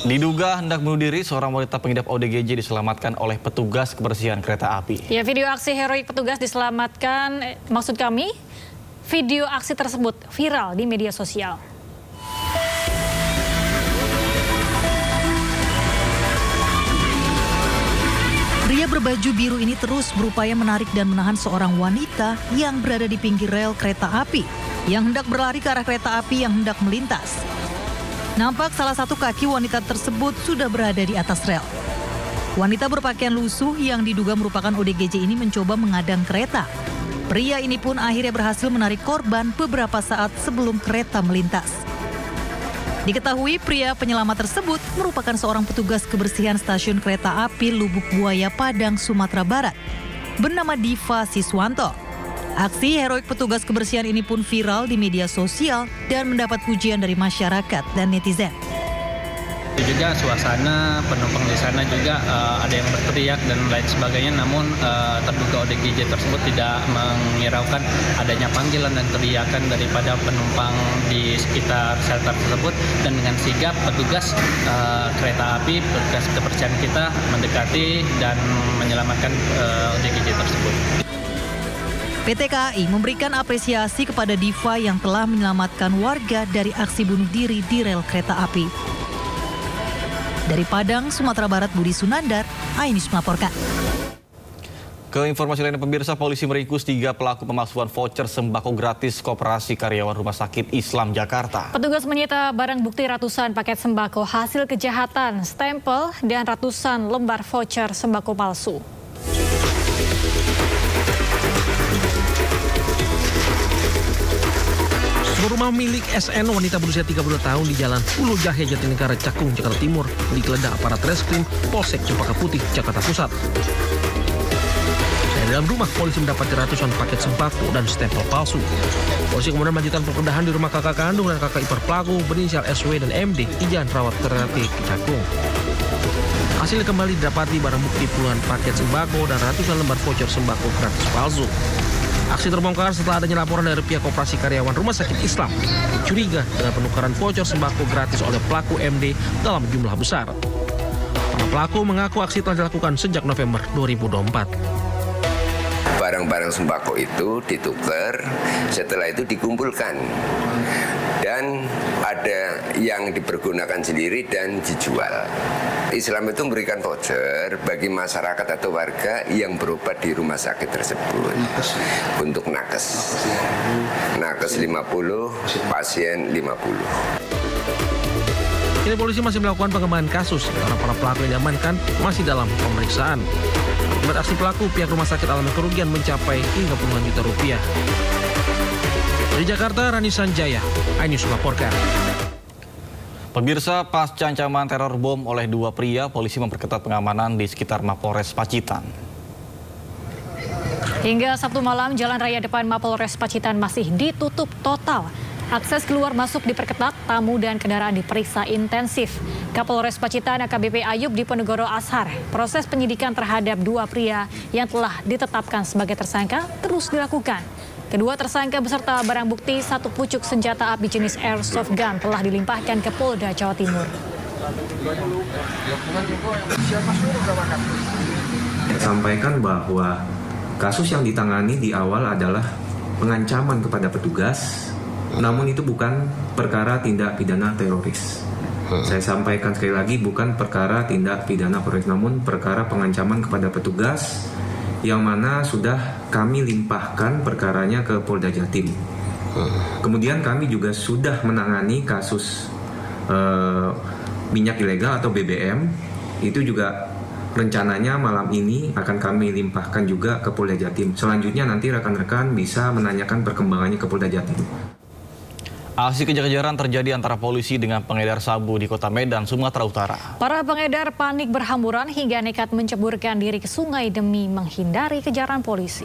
Diduga hendak bunuh diri, seorang wanita pengidap ODGJ diselamatkan oleh petugas kebersihan kereta api. Ya, video aksi heroik petugas diselamatkan, maksud kami, video aksi tersebut viral di media sosial. Pria berbaju biru ini terus berupaya menarik dan menahan seorang wanita yang berada di pinggir rel kereta api yang hendak berlari ke arah kereta api yang hendak melintas. Nampak salah satu kaki wanita tersebut sudah berada di atas rel. Wanita berpakaian lusuh yang diduga merupakan ODGJ ini mencoba mengadang kereta. Pria ini pun akhirnya berhasil menarik korban beberapa saat sebelum kereta melintas. Diketahui pria penyelamat tersebut merupakan seorang petugas kebersihan stasiun kereta api Lubuk Buaya, Padang, Sumatera Barat, bernama Diva Siswanto. Aksi heroik petugas kebersihan ini pun viral di media sosial dan mendapat pujian dari masyarakat dan netizen. Juga suasana penumpang di sana juga ada yang berteriak dan lain sebagainya, namun terduga ODGJ tersebut tidak menghiraukan adanya panggilan dan teriakan daripada penumpang di sekitar shelter tersebut, dan dengan sigap petugas kereta api, petugas kebersihan kita mendekati dan menyelamatkan ODGJ tersebut. PT KAI memberikan apresiasi kepada Diva yang telah menyelamatkan warga dari aksi bunuh diri di rel kereta api. Dari Padang, Sumatera Barat, Budi Sunandar, iNews melaporkan. Ke informasi lainnya, pemirsa, polisi meringkus 3 pelaku pemalsuan voucher sembako gratis Koperasi Karyawan Rumah Sakit Islam Jakarta. Petugas menyita barang bukti ratusan paket sembako hasil kejahatan, stempel, dan ratusan lembar voucher sembako palsu. Rumah milik SN, wanita berusia 32 tahun di Jalan Pulau Jahe, Jatinegara, Cakung, Jakarta Timur, digeledah aparat Reskrim Polsek Cempaka Putih, Jakarta Pusat. Dari dalam rumah, polisi mendapati ratusan paket sembako dan stempel palsu. Polisi kemudian melanjutkan penggeledahan di rumah kakak kandung dan kakak ipar pelaku berinisial SW dan MD di Jalan Rawat Terapi, Cakung. Hasilnya kembali didapati barang bukti puluhan paket sembako dan ratusan lembar voucher sembako gratis palsu. Aksi terbongkar setelah adanya laporan dari pihak Koperasi Karyawan Rumah Sakit Islam curiga dengan penukaran voucher sembako gratis oleh pelaku MD dalam jumlah besar. Para pelaku mengaku aksi telah dilakukan sejak November 2024. Barang-barang sembako itu ditukar, setelah itu dikumpulkan. Dan ada yang dipergunakan sendiri dan dijual. Islam itu memberikan voucher bagi masyarakat atau warga yang berobat di rumah sakit tersebut untuk nakes. Nakes 50, pasien 50. Kini polisi masih melakukan pengembangan kasus karena para pelaku yang diamankan masih dalam pemeriksaan. Akibat aksi pelaku, pihak rumah sakit alami kerugian mencapai hingga puluhan juta rupiah. Dari Jakarta, Rani Sanjaya, iNews melaporkan. Pemirsa, pasca ancaman teror bom oleh 2 pria, polisi memperketat pengamanan di sekitar Mapolres Pacitan. Hingga Sabtu malam, jalan raya depan Mapolres Pacitan masih ditutup total. Akses keluar masuk diperketat, tamu dan kendaraan diperiksa intensif. Kapolres Pacitan AKBP Ayub Diponegoro Ashar, proses penyidikan terhadap 2 pria yang telah ditetapkan sebagai tersangka terus dilakukan. Kedua tersangka beserta barang bukti 1 pucuk senjata api jenis airsoft gun telah dilimpahkan ke Polda Jawa Timur. Sampaikan bahwa kasus yang ditangani di awal adalah pengancaman kepada petugas, namun itu bukan perkara tindak pidana teroris. Saya sampaikan sekali lagi, bukan perkara tindak pidana teroris, namun perkara pengancaman kepada petugas yang mana sudah kami limpahkan perkaranya ke Polda Jatim. Kemudian kami juga sudah menangani kasus minyak ilegal atau BBM. Itu juga rencananya malam ini akan kami limpahkan juga ke Polda Jatim. Selanjutnya nanti rekan-rekan bisa menanyakan perkembangannya ke Polda Jatim. Aksi kejar-kejaran terjadi antara polisi dengan pengedar sabu di Kota Medan, Sumatera Utara. Para pengedar panik berhamburan hingga nekat menceburkan diri ke sungai demi menghindari kejaran polisi.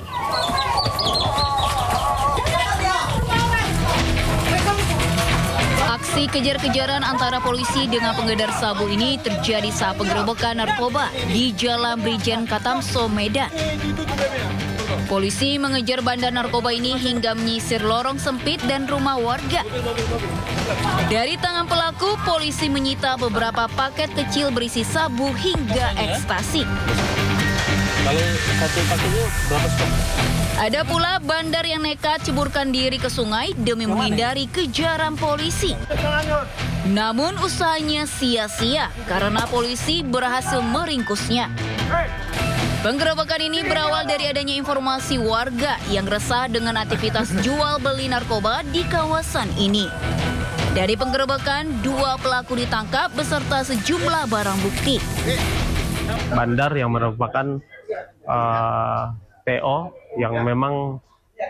Aksi kejar-kejaran antara polisi dengan pengedar sabu ini terjadi saat penggerebekan narkoba di Jalan Brigjen Katamso, Medan. Polisi mengejar bandar narkoba ini hingga menyisir lorong sempit dan rumah warga. Dari tangan pelaku, polisi menyita beberapa paket kecil berisi sabu hingga ekstasi. Kalau satu paketnya berapa stok? Ada pula bandar yang nekat ceburkan diri ke sungai demi menghindari kejaran polisi. Namun usahanya sia-sia karena polisi berhasil meringkusnya. Penggerebekan ini berawal dari adanya informasi warga yang resah dengan aktivitas jual beli narkoba di kawasan ini. Dari penggerebekan, 2 pelaku ditangkap beserta sejumlah barang bukti. Bandar yang merupakan PO yang memang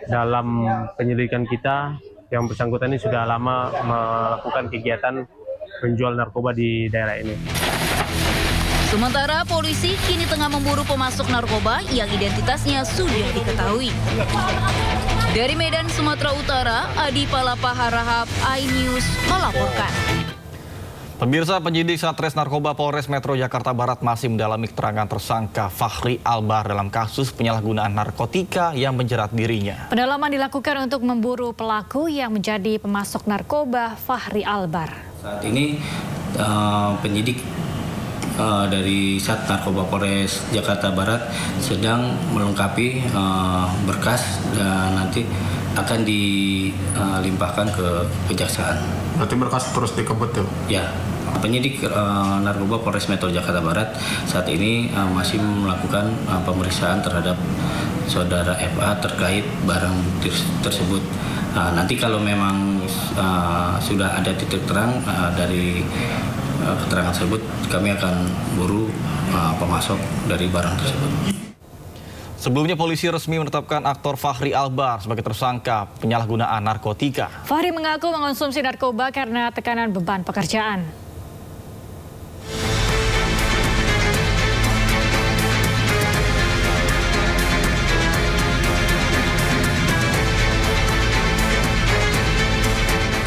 dalam penyelidikan kita yang bersangkutan ini sudah lama melakukan kegiatan menjual narkoba di daerah ini. Sementara polisi kini tengah memburu pemasok narkoba yang identitasnya sudah diketahui. Dari Medan, Sumatera Utara, Adi Palapa Harahap, iNews melaporkan. Pemirsa, penyidik Satres Narkoba Polres Metro Jakarta Barat masih mendalami keterangan tersangka Fahri Albar dalam kasus penyalahgunaan narkotika yang menjerat dirinya. Pendalaman dilakukan untuk memburu pelaku yang menjadi pemasok narkoba Fahri Albar. Saat ini penyidik dari Sat Narkoba Polres Jakarta Barat sedang melengkapi berkas dan nanti akan dilimpahkan ke kejaksaan. Berarti berkas terus dikebut tuh? Ya, penyidik Narkoba Polres Metro Jakarta Barat saat ini masih melakukan pemeriksaan terhadap saudara FA terkait barang bukti tersebut. Nanti kalau memang sudah ada titik terang dari keterangan tersebut, kami akan buru pemasok dari barang tersebut. Sebelumnya polisi resmi menetapkan aktor Fahri Albar sebagai tersangka penyalahgunaan narkotika. Fahri mengaku mengonsumsi narkoba karena tekanan beban pekerjaan.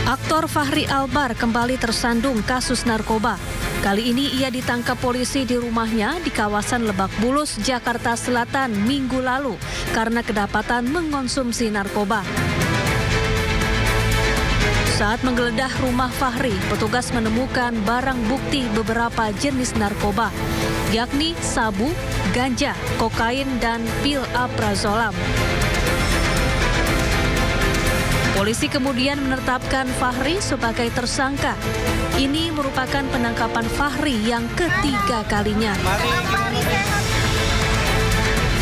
Aktor Fahri Albar kembali tersandung kasus narkoba. Kali ini ia ditangkap polisi di rumahnya di kawasan Lebak Bulus, Jakarta Selatan Minggu lalu karena kedapatan mengonsumsi narkoba. Saat menggeledah rumah Fahri, petugas menemukan barang bukti beberapa jenis narkoba, yakni sabu, ganja, kokain, dan pil aprazolam. Polisi kemudian menetapkan Fahri sebagai tersangka. Ini merupakan penangkapan Fahri yang ketiga kalinya.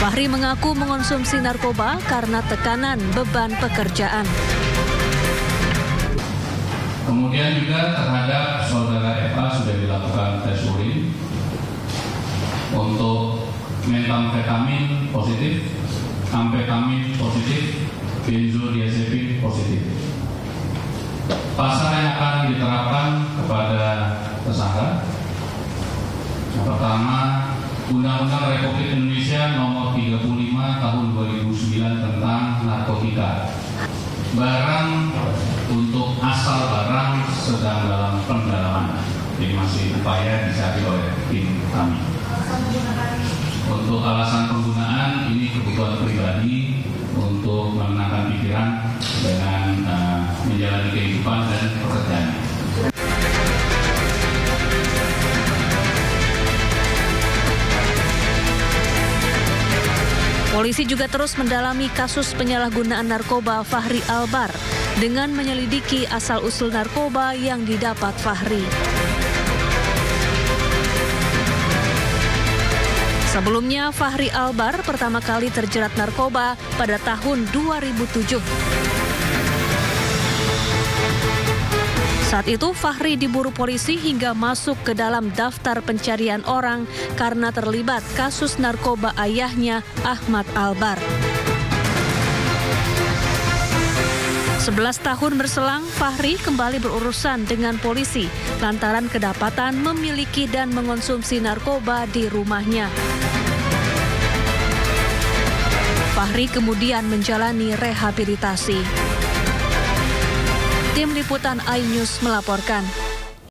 Fahri mengaku mengonsumsi narkoba karena tekanan beban pekerjaan. Kemudian juga terhadap saudara FA sudah dilakukan tes urin untuk metamfetamin positif, amfetamin positif, benzodiazepin positif. Pasal yang akan diterapkan kepada tersangka, yang pertama, Undang-Undang Republik Indonesia Nomor 35 Tahun 2009 tentang narkotika. Barang untuk asal barang sedang dalam pendalaman, jadi masih upaya dicari oleh tim kami. Untuk alasan penggunaan, ini kebutuhan pribadi untuk menenangkan pikiran dengan menjalani kehidupan dan pekerjaan. Polisi juga terus mendalami kasus penyalahgunaan narkoba Fahri Albar dengan menyelidiki asal-usul narkoba yang didapat Fahri. Sebelumnya, Fahri Albar pertama kali terjerat narkoba pada tahun 2007. Saat itu, Fahri diburu polisi hingga masuk ke dalam daftar pencarian orang karena terlibat kasus narkoba ayahnya, Ahmad Albar. 11 tahun berselang, Fahri kembali berurusan dengan polisi lantaran kedapatan memiliki dan mengonsumsi narkoba di rumahnya. Fahri kemudian menjalani rehabilitasi. Tim Liputan iNews melaporkan.